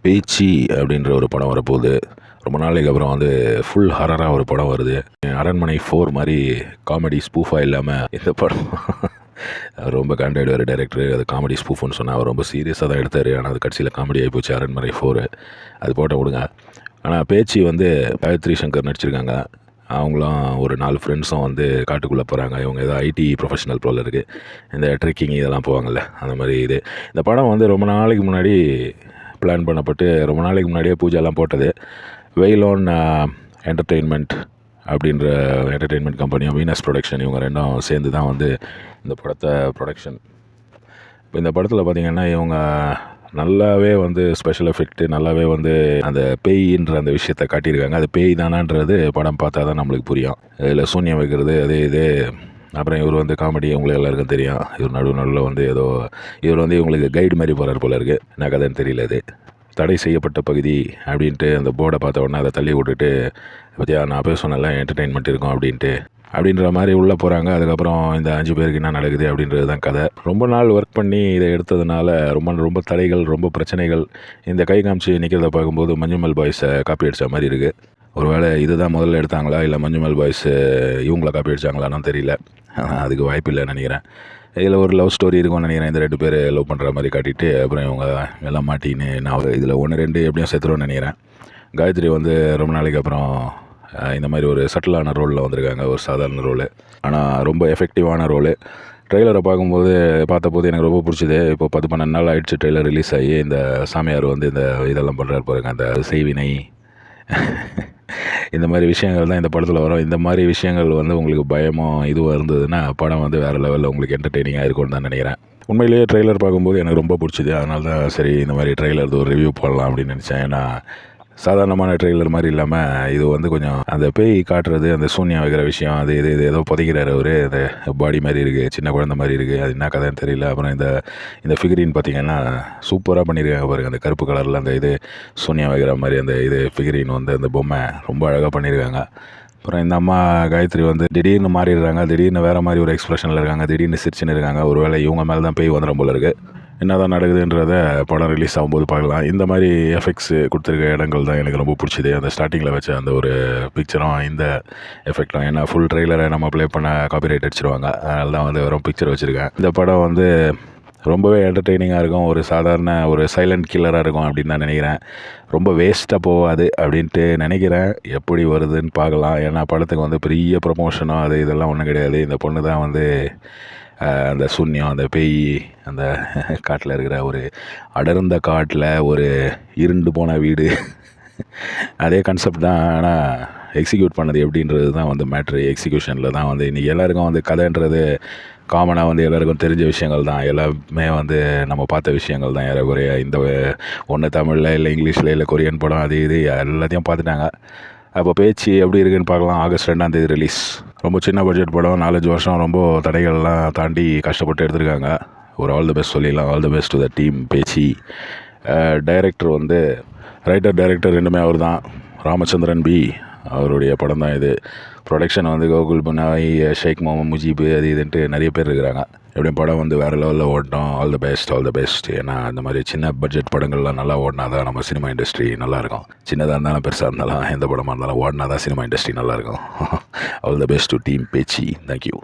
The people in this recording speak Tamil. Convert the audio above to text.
பேச்சி அப்படின்ற ஒரு படம் வரப்போகுது. ரொம்ப நாளைக்கு அப்புறம் வந்து ஃபுல் ஹரராக ஒரு படம் வருது. அரண்மனை 4 மாதிரி காமெடி ஸ்பூஃபாக இல்லாமல் இந்த படம் அவர் ரொம்ப காண்டாயிடுவார் டைரக்டர். அது காமெடி ஸ்பூஃப்னு சொன்னால் அவர் ரொம்ப சீரியஸாக தான் எடுத்தார். ஆனால் அது கடைசியில் காமெடி ஆகி போச்சு அரண்மனை 4. அது போட்ட விடுங்க. ஆனால் பேச்சி வந்து காயத்ரி சங்கர் நடிச்சிருக்காங்க. அவங்களும் ஒரு 4 ஃப்ரெண்ட்ஸும் வந்து காட்டுக்குள்ளே போகிறாங்க. இவங்க ஏதோ ஐடி ப்ரொஃபஷனல் போல் இருக்குது. இந்த ட்ரெக்கிங் இதெல்லாம் போவாங்கள்ல, அந்த மாதிரி இது. இந்த படம் வந்து ரொம்ப நாளைக்கு முன்னாடி பிளான் பண்ணப்பட்டு ரொம்ப நாளைக்கு முன்னாடியே பூஜைலாம் போட்டது. வெயிலோன் என்டர்டெயின்மெண்ட் அப்படின்ற என்டர்டெயின்மெண்ட் கம்பெனியும் வீனஸ் ப்ரொடக்ஷன் இவங்க ரெண்டும் சேர்ந்து தான் வந்து இந்த படத்தை ப்ரொடக்ஷன். இப்போ இந்த படத்தில் பார்த்திங்கன்னா இவங்க நல்லாவே வந்து ஸ்பெஷல் எஃபெக்ட்டு நல்லாவே வந்து அந்த பேயின்ற அந்த விஷயத்தை காட்டியிருக்காங்க. அது பேய் தானான்றது படம் பார்த்தா தான் நம்மளுக்கு புரியும். இதில் சூன்யம் வைக்கிறது அதே இது. அப்புறம் இவர் வந்து காமெடி உங்களுக்கு எல்லாருக்கும் தெரியும். இவர் நடுவில் வந்து ஏதோ இவர் வந்து இவங்களுக்கு கைடு மாதிரி போகிறார் போல இருக்குது. என்ன கதைன்னு தெரியல. அது தடை செய்யப்பட்ட பகுதி அப்படின்ட்டு அந்த போர்டை பார்த்த உடனே அதை தள்ளி விட்டுட்டு பற்றியா நான் போய் சொன்னல என்டர்டெயின்மெண்ட் இருக்கும் அப்படின்ற மாதிரி உள்ளே போகிறாங்க. அதுக்கப்புறம் இந்த 5 பேருக்கு என்ன நடக்குது அப்படின்றது தான் கதை. ரொம்ப நாள் ஒர்க் பண்ணி இதை எடுத்ததுனால ரொம்ப தடைகள், ரொம்ப பிரச்சனைகள். இந்த கை காமிச்சு நிற்கிறத பார்க்கும்போது மஞ்சுமல் பாய்ஸை காப்பி அடித்த மாதிரி இருக்குது. ஒருவேளை இதுதான் முதல்ல எடுத்தாங்களா இல்லை மஞ்சுமல் பாய்ஸ் இவங்கள காப்பி அடித்தாங்களான்னு தெரியல. அதுக்கு வாய்ப்பு இல்லைன்னு நினைக்கிறேன். இதில் ஒரு லவ் ஸ்டோரி இருக்கும்னு நினைக்கிறேன். இந்த 2 பேர் லவ் பண்ணுற மாதிரி காட்டிட்டு அப்புறம் இவங்க எல்லாம் மாட்டின்னு நான் இதில் 1-2 எப்படியும் சேர்த்துருவேன்னு நினைக்கிறேன். காயத்ரி வந்து ரொம்ப நாளைக்கு அப்புறம் இந்த மாதிரி ஒரு சட்டிலான ரோலில் வந்திருக்காங்க. ஒரு சாதாரண ரோலு, ஆனால் ரொம்ப எஃபெக்டிவான ரோலு. ட்ரெய்லரை பார்த்தபோது எனக்கு ரொம்ப பிடிச்சிது. இப்போ 10-12 நாள் ஆகிடுச்சு ட்ரெய்லர் ரிலீஸ் ஆகி. இந்த சாமியார் வந்து இந்த இதெல்லாம் பண்ணுறாரு பாருங்க, அந்த செய்வினை இந்த மாதிரி விஷயங்கள் தான் இந்த படத்தில் வரும். இந்த மாதிரி விஷயங்கள் வந்து உங்களுக்கு பயமும் இதுவும் இருந்ததுன்னா படம் வந்து வேறு லெவலில் உங்களுக்கு என்டர்டெய்னிங்காக இருக்கும்னு தான் நினைக்கிறேன். உண்மையிலேயே ட்ரெய்லர் பார்க்கும்போது எனக்கு ரொம்ப பிடிச்சிது. அதனால தான் சரி இந்த மாதிரி ட்ரெய்லர் ஒரு ரிவ்யூ போடலாம் அப்படின்னு நினச்சேன். ஏன்னா சாதாரணமான ட்ரெய்லர் மாதிரி இல்லாமல் இது வந்து கொஞ்சம் அந்த பேய் காட்டுறது, அந்த சூன்யம் வைக்கிற விஷயம், அது இது ஏதோ புதைக்கிறாரு அவர். அந்த பாடி மாதிரி இருக்குது, சின்ன குழந்தை மாதிரி இருக்குது. அது என்ன கதைன்னு தெரியல. அப்புறம் இந்த ஃபிகரின் பார்த்திங்கன்னா சூப்பராக பண்ணியிருக்காங்க பாருங்கள். அந்த கருப்பு கலரில் அந்த இது சூன்யம் வைக்கிற மாதிரி அந்த இது ஃபிகரின் வந்து அந்த பொம்மை ரொம்ப அழகாக பண்ணியிருக்காங்க. அப்புறம் இந்த அம்மா காயத்ரி வந்து திடீர்னு மாறிடுறாங்க. திடீர்னு வேறு மாதிரி ஒரு எக்ஸ்ப்ரெஷனில் இருக்காங்க. திடீர்னு சிரிச்சுன்னு இருக்காங்க. ஒரு வேளை இவங்க மேலே தான் பேய் வந்துடும் போல இருக்குது. என்ன தான் நடக்குதுன்றத படம் ரிலீஸ் ஆகும்போது பார்க்கலாம். இந்த மாதிரி எஃபெக்ட்ஸ் கொடுத்துருக்க இடங்கள் தான் எனக்கு ரொம்ப பிடிச்சிது. அந்த ஸ்டார்டிங்கில் வச்ச அந்த ஒரு பிக்சரும் இந்த எஃபெக்டும். ஏன்னா ஃபுல் ட்ரெய்லரை நம்ம ப்ளே பண்ண காப்பிரைட் அடிச்சிருவாங்க. அதனால தான் வந்து வெறும் பிக்சர் வச்சுருக்கேன். இந்த படம் வந்து ரொம்பவே என்டர்டெய்னிங்காக இருக்கும். ஒரு சாதாரண ஒரு சைலண்ட் கில்லராக இருக்கும் அப்படின்னு தான் நினைக்கிறேன். ரொம்ப வேஸ்ட்டாக போகாது அப்படின்ட்டு நினைக்கிறேன். எப்படி வருதுன்னு பார்க்கலாம். ஏன்னா படத்துக்கு வந்து பெரிய ப்ரொமோஷனோ அது இதெல்லாம் ஒன்றும் கிடையாது. இந்த பொண்ணு தான் வந்து அந்த சூன்யம், அந்த பேய், அந்த காட்டில் இருக்கிற ஒரு அடர்ந்த காட்டில் ஒரு இருண்டு போன வீடு அதே கான்செப்ட் தான். ஆனால் எக்ஸிக்யூட் பண்ணது எப்படின்றது தான் வந்து மேட்ரு. எக்ஸிக்யூஷனில் தான் வந்து இன்றைக்கி எல்லாேருக்கும் வந்து கதைன்றது காமனாக வந்து எல்லாேருக்கும் தெரிஞ்ச விஷயங்கள் தான். எல்லாமே வந்து நம்ம பார்த்த விஷயங்கள் தான் ஏறக்குறைய. இந்த ஒன்று தமிழில் இல்லை இங்கிலீஷில் இல்லை கொரியன் படம் அது இது எல்லாத்தையும் பார்த்துட்டாங்க. அப்போ பேச்சு எப்படி இருக்குதுன்னு பார்க்கலாம். ஆகஸ்ட் 2ஆம் தேதி ரிலீஸ். ரொம்ப சின்ன பட்ஜெட் படம். 4-5 வருஷம் ரொம்ப தடைகள்லாம் தாண்டி கஷ்டப்பட்டு எடுத்திருக்காங்க. ஒரு ஆல் தி பெஸ்ட் சொல்லிடலாம். All the best to the team Pechi. Director வந்து ரைட்டர் டைரக்டர் ரெண்டுமே அவர் தான். ராமச்சந்திரன் பி அவருடைய படம் தான் இது. ப்ரொடக்ஷன் வந்து கோகுல் புனாய், ஷேக் முகமது முஜீபு அது இதுன்ட்டு நிறைய பேர் இருக்கிறாங்க. எப்படியும் படம் வந்து வேறு லெவலில் ஓடணும். All the best. ஏன்னா அந்த மாதிரி சின்ன பட்ஜெட் படங்கள்லாம் நல்லா ஓடினா தான் நம்ம சினிமா இண்டஸ்ட்ரி நல்லாயிருக்கும். சின்னதாக இருந்தாலும் பெருசாக இருந்தாலும் எந்த படமாக இருந்தாலும் ஓடினா தான் சினிமா இண்டஸ்ட்ரி நல்லாயிருக்கும். All the best to team Pechi. Thank you.